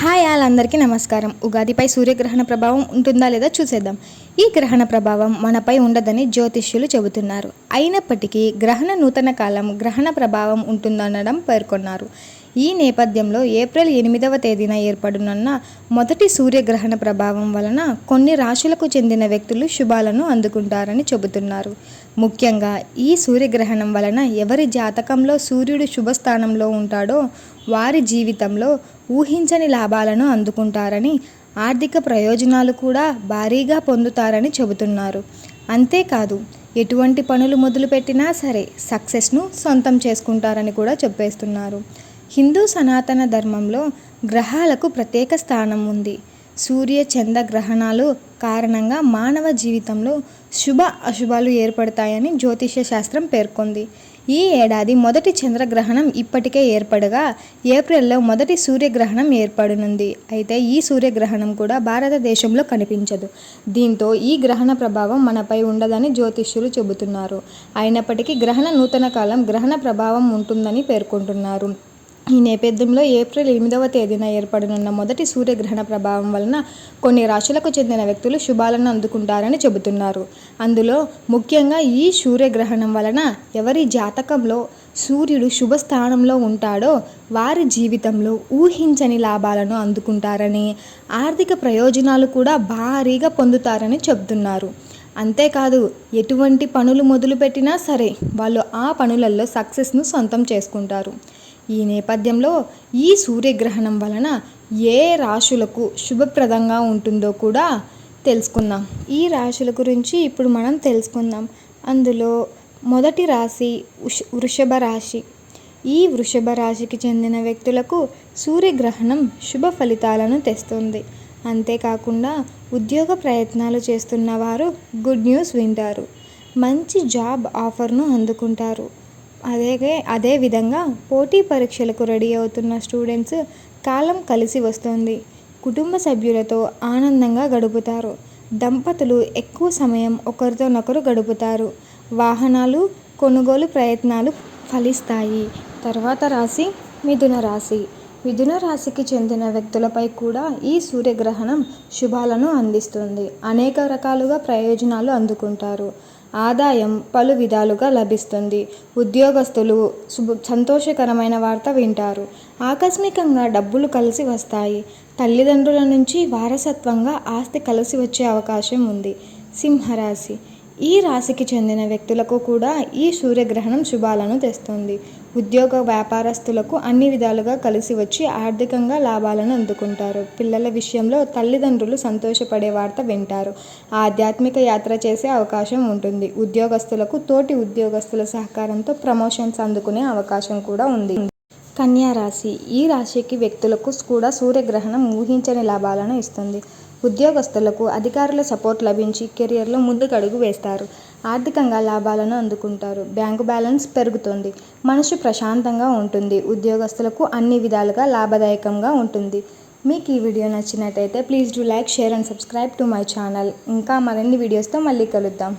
Hi అందరికీ నమస్కారం. ఉగాదిపై సూర్యగ్రహణ ప్రభావం ఉంటుందా లేదా చూసేద్దాం. ఈ గ్రహణ ప్రభావం మనపై ఉండదని జ్యోతిష్యులు చెబుతున్నారు. అయినప్పటికీ గ్రహణ నూతన కాలం గ్రహణ ప్రభావం ఉంటుందనడం పేర్కొన్నారు. ఈ నేపథ్యంలో ఏప్రిల్ 8వ తేదీన ఏర్పడనున్న మొదటి సూర్యగ్రహణ ప్రభావం వలన కొన్ని రాశులకు చెందిన వ్యక్తులు శుభాలను అందుకుంటారని చెబుతున్నారు. ముఖ్యంగా ఈ సూర్యగ్రహణం వలన ఎవరి జాతకంలో సూర్యుడు శుభస్థానంలో ఉంటాడో వారి జీవితంలో ఊహించని లాభాలను అందుకుంటారని, ఆర్థిక ప్రయోజనాలు కూడా భారీగా పొందుతారని చెబుతున్నారు. అంతేకాదు ఎటువంటి పనులు మొదలుపెట్టినా సరే సక్సెస్ను సొంతం చేసుకుంటారని కూడా చెప్పేస్తున్నారు. హిందూ సనాతన ధర్మంలో గ్రహాలకు ప్రత్యేక స్థానం ఉంది. సూర్య చంద్ర గ్రహణాలు కారణంగా మానవ జీవితంలో శుభ అశుభాలు ఏర్పడతాయని జ్యోతిష శాస్త్రం పేర్కొంది. ఈ ఏడాది మొదటి చంద్రగ్రహణం ఇప్పటికే ఏర్పడగా ఏప్రిల్లో మొదటి సూర్యగ్రహణం ఏర్పడనుంది. అయితే ఈ సూర్యగ్రహణం కూడా భారతదేశంలో కనిపించదు. దీంతో ఈ గ్రహణ ప్రభావం మనపై ఉండదని జ్యోతిష్యులు చెబుతున్నారు. అయినప్పటికీ గ్రహణ నూతన కాలం గ్రహణ ప్రభావం ఉంటుందని పేర్కొంటున్నారు. ఈ నేపథ్యంలో ఏప్రిల్ 8వ తేదీన ఏర్పడనున్న మొదటి సూర్యగ్రహణ ప్రభావం వలన కొన్ని రాశులకు చెందిన వ్యక్తులు శుభాలను అందుకుంటారని చెబుతున్నారు. అందులో ముఖ్యంగా ఈ సూర్యగ్రహణం వలన ఎవరి జాతకంలో సూర్యుడు శుభస్థానంలో ఉంటాడో వారి జీవితంలో ఊహించని లాభాలను అందుకుంటారని, ఆర్థిక ప్రయోజనాలు కూడా భారీగా పొందుతారని చెబుతున్నారు. అంతేకాదు ఎటువంటి పనులు మొదలుపెట్టినా సరే వాళ్ళు ఆ పనులలో సక్సెస్ను సొంతం చేసుకుంటారు. ఈ నేపథ్యంలో ఈ సూర్యగ్రహణం వలన ఏ రాశులకు శుభప్రదంగా ఉంటుందో కూడా తెలుసుకుందాం. ఈ రాశుల గురించి ఇప్పుడు మనం తెలుసుకుందాం. అందులో మొదటి రాశి వృషభ రాశి. ఈ వృషభ రాశికి చెందిన వ్యక్తులకు సూర్యగ్రహణం శుభ ఫలితాలను తెస్తుంది. అంతేకాకుండా ఉద్యోగ ప్రయత్నాలు చేస్తున్న వారు గుడ్ న్యూస్ వింటారు. మంచి జాబ్ ఆఫర్ను అందుకుంటారు. అదేవిధంగా పోటీ పరీక్షలకు రెడీ అవుతున్న స్టూడెంట్స్ కాలం కలిసి వస్తుంది. కుటుంబ సభ్యులతో ఆనందంగా గడుపుతారు. దంపతులు ఎక్కువ సమయం ఒకరితోనొకరు గడుపుతారు. వాహనాలు కొనుగోలు ప్రయత్నాలు ఫలిస్తాయి. తర్వాత రాశి మిథున రాశి. మిథున రాశికి చెందిన వ్యక్తులపై కూడా ఈ సూర్యగ్రహణం శుభాలను అందిస్తుంది. అనేక రకాలుగా ప్రయోజనాలు అందుకుంటారు. ఆదాయం పలు విధాలుగా లభిస్తుంది. ఉద్యోగస్తులు సంతోషకరమైన వార్త వింటారు. ఆకస్మికంగా డబ్బులు కలిసి వస్తాయి. తల్లిదండ్రుల నుంచి వారసత్వంగా ఆస్తి కలిసి వచ్చే అవకాశం ఉంది. సింహరాశి. ఈ రాశికి చెందిన వ్యక్తులకు కూడా ఈ సూర్యగ్రహణం శుభాలను తెస్తుంది. ఉద్యోగ వ్యాపారస్తులకు అన్ని విధాలుగా కలిసి వచ్చి ఆర్థికంగా లాభాలను అందుకుంటారు. పిల్లల విషయంలో తల్లిదండ్రులు సంతోషపడే వార్త వింటారు. ఆధ్యాత్మిక యాత్ర చేసే అవకాశం ఉంటుంది. ఉద్యోగస్తులకు తోటి ఉద్యోగస్తుల సహకారంతో ప్రమోషన్స్ అందుకునే అవకాశం కూడా ఉంది. కన్యా రాశి. ఈ రాశికి వ్యక్తులకు కూడా సూర్యగ్రహణం ఊహించని లాభాలను ఇస్తుంది. ఉద్యోగస్తులకు అధికారుల సపోర్ట్ లభించి కెరియర్లో ముందుకు అడుగు వేస్తారు. ఆర్థికంగా లాభాలను అందుకుంటారు. బ్యాంకు బ్యాలెన్స్ పెరుగుతుంది. మనసు ప్రశాంతంగా ఉంటుంది. ఉద్యోగస్తులకు అన్ని విధాలుగా లాభదాయకంగా ఉంటుంది. మీకు ఈ వీడియో నచ్చినట్టయితే please do like, share and subscribe to my channel. ఇంకా మరిన్ని వీడియోస్తో మళ్ళీ కలుద్దాం.